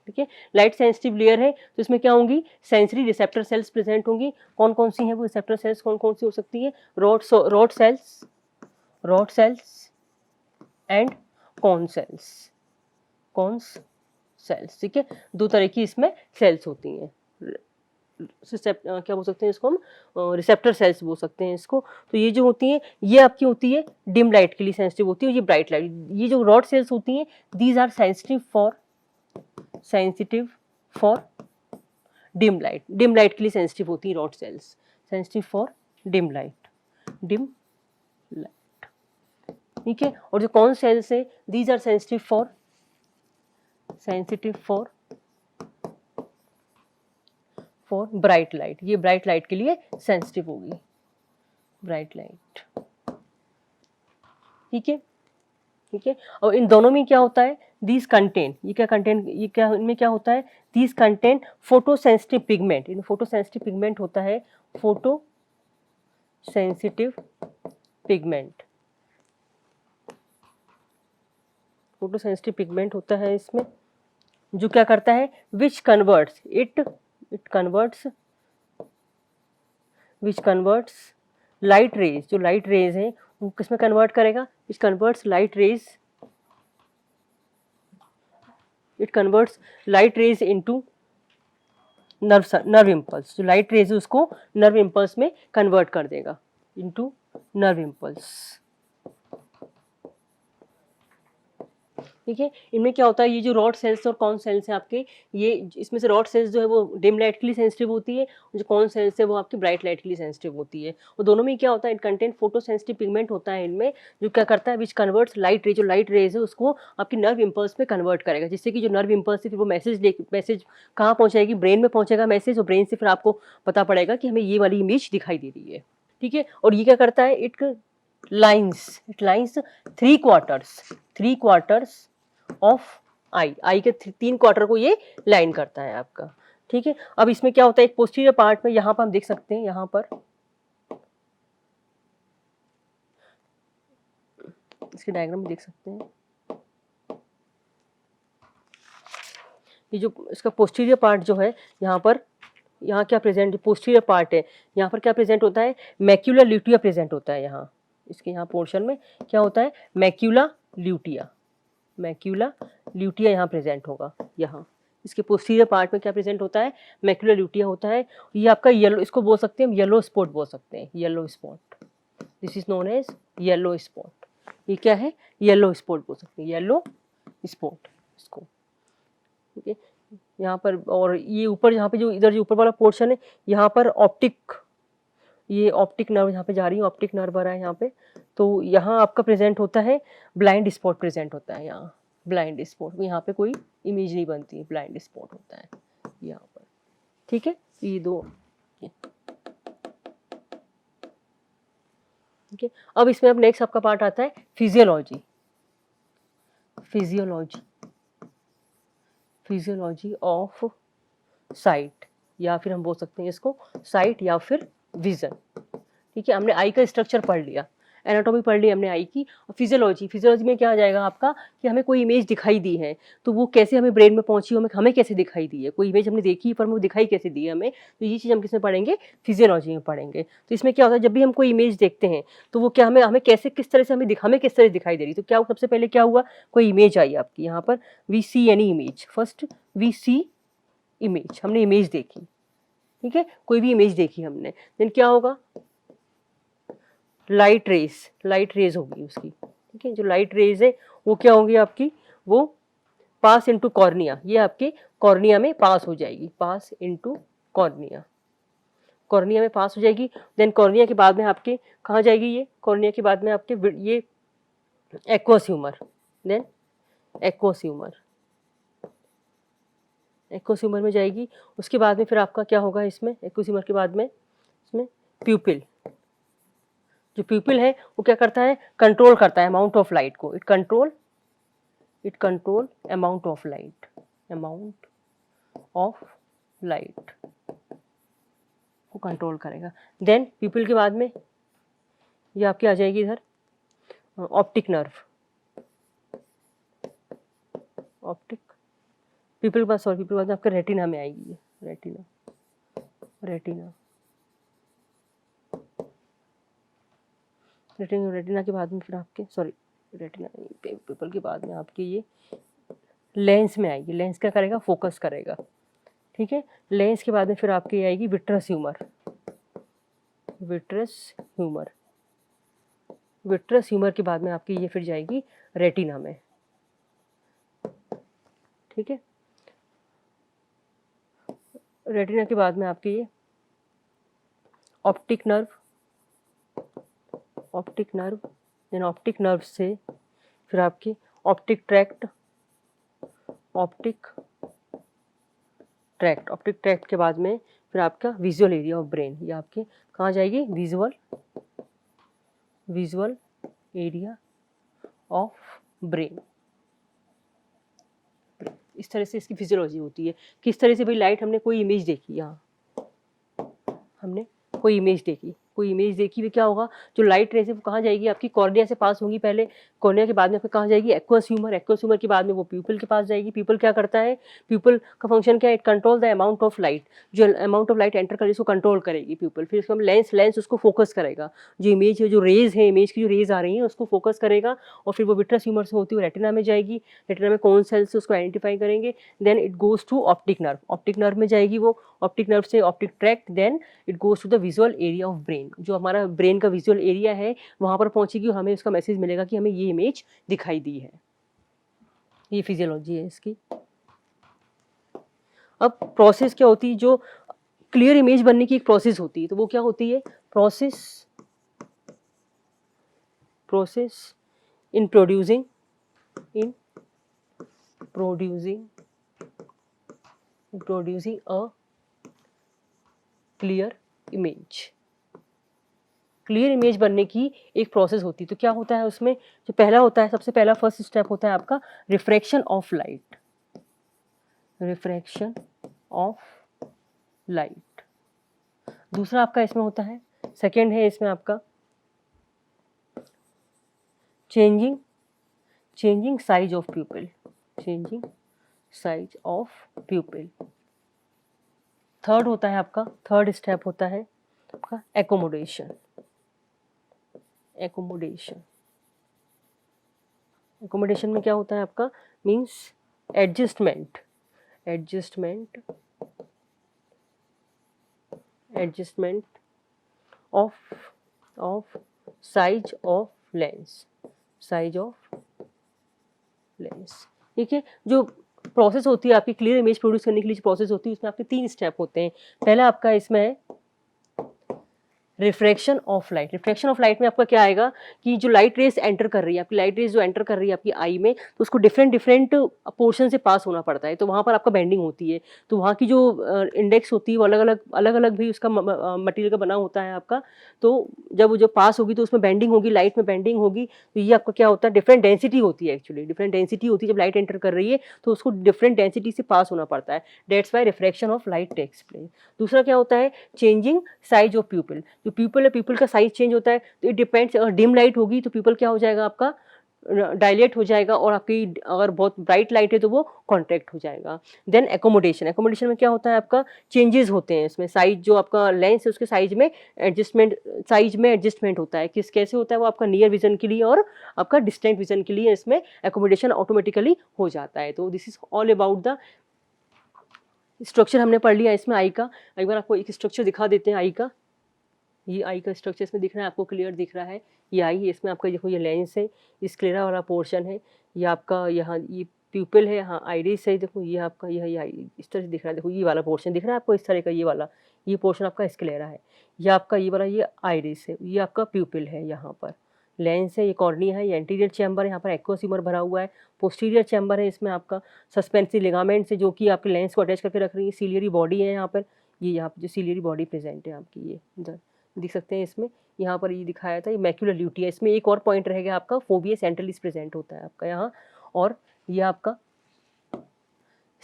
ठीक है। लाइट सेंसिटिव लेयर है तो इसमें क्या होंगी, सेंसरी रिसेप्टर सेल्स प्रेजेंट होंगी। कौन कौन सी हैं वो रिसेप्टर सेल्स, कौन कौन सी हो सकती है, rod cells and cone cells, ठीक है। दो तरह की इसमें सेल्स होती हैं, क्या बोल सकते हैं इसको हम, रिसेप्टर सेल्स बोल सकते हैं इसको। तो ये जो होती है ये आपकी होती है डिम लाइट के लिए सेंसिटिव होती है, ये ब्राइट लाइट, ये जो रॉड सेल्स होती हैं these are sensitive for dim light के लिए सेंसिटिव होती है rod cells, sensitive for dim light, ठीक है। और जो कौन सेल्स है these are sensitive for bright light, ये ब्राइट लाइट के लिए सेंसिटिव होगी, ब्राइट लाइट, ठीक है। और इन दोनों में क्या होता है, these contain, ये क्या contain, ये क्या इनमें क्या होता है, these contain photosensitive pigment, in photosensitive pigment होता है photosensitive pigment, photosensitive pigment होता है इसमें, जो क्या करता है, which converts light rays, जो light rays हैं वो किसमें कन्वर्ट करेगा, which converts light rays into nerve impulse, जो लाइट रेज है उसको नर्व इम्पल्स में कन्वर्ट कर देगा, इनटू नर्व इम्पल्स। ठीक है, इनमें क्या होता है, ये जो रॉड सेल्स और कॉन सेल्स हैं आपके, ये इसमें से रॉड सेल्स जो है वो डिम लाइट के लिए सेंसिटिव होती है, जो कॉन सेल्स है वो आपकी ब्राइट लाइट के लिए सेंसिटिव होती है, और दोनों में क्या होता है, कंटेंट फोटोसेंसिटिव पिगमेंट होता है इनमें, जो क्या करता है, विच कन्वर्ट्स लाइट रे, जो लाइट रेज है उसको आपकी नर्व इम्पल्स में कन्वर्ट करेगा, जिससे कि जो नर्व इम्पल्स है फिर वो मैसेज कहाँ पहुँचाएगी, ब्रेन में पहुँचेगा मैसेज, और ब्रेन से फिर आपको पता पड़ेगा कि हमें ये वाली इमेज दिखाई दे रही है। ठीक है, और ये क्या करता है, इट लाइन्स 3 क्वार्टर्स ऑफ आई के 3 क्वार्टर को ये लाइन करता है आपका। ठीक है, अब इसमें क्या होता है, एक पोस्टीरियर पार्ट में, यहाँ पर हम देख सकते हैं, यहाँ पर इसके डायग्राम में देख सकते हैं, ये जो इसका पोस्टीरियर पार्ट जो है, यहाँ क्या प्रेजेंट, पोस्टीरियर पार्ट है, यहाँ पर क्या प्रेजेंट होता है, मैक्यूला ल्यूटिया प्रेजेंट होता है, यहाँ इसके यहाँ पोर्शन में क्या होता है, मैक्यूला ल्यूटिया यहाँ प्रेजेंट होगा, यहाँ इसके पोस्टीरियर पार्ट में क्या प्रेजेंट होता है, मैक्यूला ल्यूटिया होता है। ये आपका येलो, इसको बोल सकते हैं हम येलो स्पॉट बोल सकते हैं, yellow spot, this is known as yellow spot. ये क्या है, येलो स्पॉट बोल सकते हैं, येलो स्पॉट इसको। ठीक है, यहाँ पर, और ये ऊपर यहाँ पे जो इधर जो ऊपर वाला पोर्शन है, यहाँ पर ऑप्टिक नर्व यहाँ पे जा रही है, ऑप्टिक नर्व आ रहा है यहाँ पे, तो यहाँ आपका प्रेजेंट होता है ब्लाइंड स्पॉट प्रेजेंट होता है, यहाँ ब्लाइंड स्पॉट, यहाँ पे कोई इमेज नहीं बनती, ब्लाइंड स्पॉट होता है यहाँ पर। ठीक है, ये दो। ठीक है, अब इसमें अब नेक्स्ट आपका पार्ट आता है फिजियोलॉजी ऑफ साइट, या फिर हम बोल सकते हैं इसको साइट या फिर विजन। ठीक है, हमने आई का स्ट्रक्चर पढ़ लिया, एनाटॉमी पढ़ ली हमने आई की, और फिजियोलॉजी में क्या आ जाएगा आपका, कि हमें कोई इमेज दिखाई दी है, तो वो कैसे हमें ब्रेन में पहुंची, हमें कैसे दिखाई दी है, कोई इमेज हमने देखी पर वो दिखाई कैसे दी है हमें, तो ये चीज़ हम किसमें पढ़ेंगे, फिजियोलॉजी में पढ़ेंगे। तो इसमें क्या होता है, जब भी हम कोई इमेज देखते हैं तो वो क्या हमें कैसे किस तरह से हमें किस तरह दिखाई दे रही, तो क्या सबसे पहले क्या हुआ, कोई इमेज आई आपकी, यहाँ पर we see any image, first we see image, हमने इमेज देखी। ठीक है, कोई भी इमेज देखी हमने, देन क्या होगा, लाइट रेज होगी उसकी। ठीक है, जो लाइट रेज है वो क्या होगी आपकी, वो पास इनटू कॉर्निया, ये आपके कॉर्निया में पास हो जाएगी, कॉर्निया में पास हो जाएगी। देन कॉर्निया के बाद में आपके कहाँ जाएगी, ये कॉर्निया के बाद में आपके ये aqueous humour, then aqueous humour में जाएगी। उसके बाद में फिर आपका क्या होगा, इसमें एक्वस ह्यूमर के बाद में इसमें प्यूपिल, जो प्यूपिल है वो क्या करता है, कंट्रोल करता है अमाउंट ऑफ लाइट को, it control amount of light को कंट्रोल करेगा। देन प्यूपिल के बाद में ये आपकी आ जाएगी इधर ऑप्टिक नर्व, प्यूपिल के बाद में आपके रेटिना में आएगी, रेटिना के बाद में फिर आपके प्यूपिल के बाद में आपके ये लेंस में आएगी, लेंस क्या करेगा, फोकस करेगा। ठीक है, लेंस के बाद में फिर आपकी आएगी विट्रस ह्यूमर के बाद में आपकी ये फिर जाएगी रेटिना में। ठीक है, रेटिना के बाद में आपकी ये optic nerve, then optic nerve से फिर आपकी ऑप्टिक ट्रैक्ट के बाद में फिर आपका विजुअल एरिया ऑफ ब्रेन, ये आपके कहाँ जाएगी, विजुअल एरिया ऑफ ब्रेन। इस तरह से इसकी फिजियोलॉजी होती है। किस तरह से भाई लाइट, हमने कोई इमेज देखी, यहाँ हमने कोई इमेज देखी भी क्या होगा, जो लाइट रेज है वो कहाँ जाएगी, आपकी कॉर्निया से पास होंगी पहले, कॉर्निया के बाद में फिर कहाँ जाएगी, एक्वस ह्यूमर के बाद में वो प्यूपिल के पास जाएगी। प्यूपिल क्या करता है, प्यूपिल का फंक्शन क्या है, it control the amount of light, जो अमाउंट ऑफ लाइट एंटर करे उसको कंट्रोल करेगी प्यूपिल। फिर इसको लेंस उसको फोकस करेगा, जो इमेज है, जो रेज है, इमेज की जो रेज आ रही है उसको फोकस करेगा, और फिर वो विट्रस ह्यूमर से होती हुई रेटिना में जाएगी, रेटिना में कौन सेल्स से उसको आइडेंटिफाई करेंगे, then it goes to optic nerve में जाएगी वो, ऑप्टिक नर्व से optic tract, then it goes to the visual area of brain, जो हमारा ब्रेन का विजुअल एरिया है वहां पर पहुंचेगी और हमें उसका मैसेज मिलेगा कि हमें ये इमेज दिखाई दी है। ये फिजियोलॉजी है इसकी। अब प्रोसेस क्या होती है, जो क्लियर इमेज बनने की एक प्रोसेस होती है, तो वो क्या होती है, process in producing a clear image बनने की एक प्रोसेस होती है। तो क्या होता है उसमें, जो पहला होता है, सबसे पहला फर्स्ट स्टेप होता है आपका रिफ्रैक्शन ऑफ लाइट। दूसरा आपका इसमें होता है, सेकेंड है इसमें आपका चेंजिंग साइज ऑफ प्यूपिल। थर्ड होता है आपका, थर्ड स्टेप होता है आपका एकोमोडेशन में क्या होता है आपका, means adjustment of size of lens. ठीक है, जो प्रोसेस होती है आपकी क्लियर इमेज प्रोड्यूस करने के लिए, जो प्रोसेस होती है उसमें आपके 3 स्टेप होते हैं। पहला आपका इसमें है रिफ्रैक्शन ऑफ लाइट में आपका क्या आएगा कि जो लाइट रेज एंटर कर रही है, आपकी लाइट रेज जो एंटर कर रही है आपकी आई में, तो उसको डिफरेंट पोर्शन से पास होना पड़ता है, तो वहाँ पर आपका बेंडिंग होती है। तो वहाँ की जो इंडेक्स होती है वो अलग अलग भी उसका मटेरियल का बना होता है आपका। तो जब वो पास होगी तो उसमें बेंडिंग होगी, लाइट में बेंडिंग होगी, तो ये आपका क्या होता है, डिफरेंट डेंसिटी होती है। एक्चुअली डिफरेंट डेंसिटी होती है जब लाइट एंटर कर रही है, तो उसको डिफरेंट डेंसिटी से पास होना पड़ता है। That's why refraction of light takes place. दूसरा क्या होता है, चेंजिंग साइज ऑफ प्यूपिल। जो प्यूपिल है, प्यूपिल का साइज चेंज होता है, तो इट डिपेंड्स, अगर डिम लाइट होगी तो प्यूपिल क्या हो जाएगा आपका, डायलेट हो जाएगा, और आपकी अगर बहुत ब्राइट लाइट है तो वो कॉन्ट्रैक्ट हो जाएगा। देन एकोमोडेशन में क्या होता है आपका, चेंजेस होते हैं इसमें, साइज जो आपका लेंस है उसके साइज में एडजस्टमेंट होता है। कैसे होता है वो, आपका नियर विजन के लिए और आपका डिस्टेंट विजन के लिए इसमें एकोमोडेशन ऑटोमेटिकली हो जाता है। तो this is all about the structure हमने पढ़ लिया इसमें आई का। एक बार आपको एक स्ट्रक्चर दिखा देते हैं आई का। ये आई का स्ट्रक्चर इसमें दिख रहा है आपको, क्लियर दिख रहा है। ये आई है, इसमें आपका देखो ये लेंस है, ये स्क्लेरा वाला पोर्शन है, ये आपका यहाँ ये प्यूपिल है, यहाँ आइरिस है, देखो ये आपका यह इस तरह से दिख रहा है। देखो ये वाला पोर्शन दिख रहा है आपको इस तरह का, ये पोर्शन आपका स्क्लेरा है, ये आपका ये वाला ये आइरिस है, ये आपका प्यूपिल है, यहाँ पर लेंस है, ये कॉर्निया है, ये एंटीरियर चैम्बर है, यहाँ पर एक्वस ह्यूमर भरा हुआ है, पोस्टीरियर चैम्बर है, इसमें आपका सस्पेंसरी लिगामेंट्स है जो कि आपके लेंस को अटैच करके रख रही है, सीलियरी बॉडी है यहाँ पर, ये यहाँ पर जो सीलियरी बॉडी प्रेजेंट है आपकी, ये इधर दिख सकते हैं इसमें। यहाँ पर ये दिखाया था, ये मैक्यूलर ल्यूटिया। इसमें एक और पॉइंट रहेगा आपका, फोबिया सेंट्रलिस प्रेजेंट होता है आपका यहाँ, और ये आपका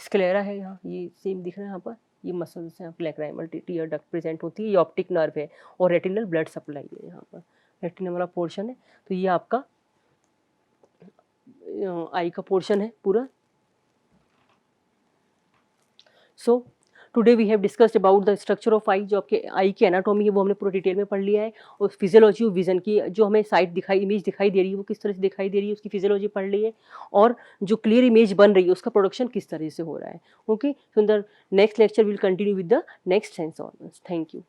स्क्लेरा है यहाँ, ये सेम दिख रहा है यहाँ पर, ये मसल्स हैं, लैक्राइमल टीयर डक्ट प्रेजेंट होती है, ये ऑप्टिक नर्व है, और रेटिनल ब्लड सप्लाई है यहाँ पर, रेटिना वाला पोर्शन है। तो ये आपका आई का पोर्शन है पूरा। So today we have discussed about the structure of eye. जो आपके आई की एनाटॉमी है वो हमने पूरा डिटेल में पढ़ लिया है, और फिजियोलॉजी ऑफ विजन की जो हमें इमेज दिखाई दे रही है वो किस तरह से दिखाई दे रही है उसकी फिजियोलॉजी पढ़ ली है, और जो क्लियर इमेज बन रही है उसका प्रोडक्शन किस तरह से हो रहा है। Okay, so in the next lecture will continue with the next sense organs. Thank you.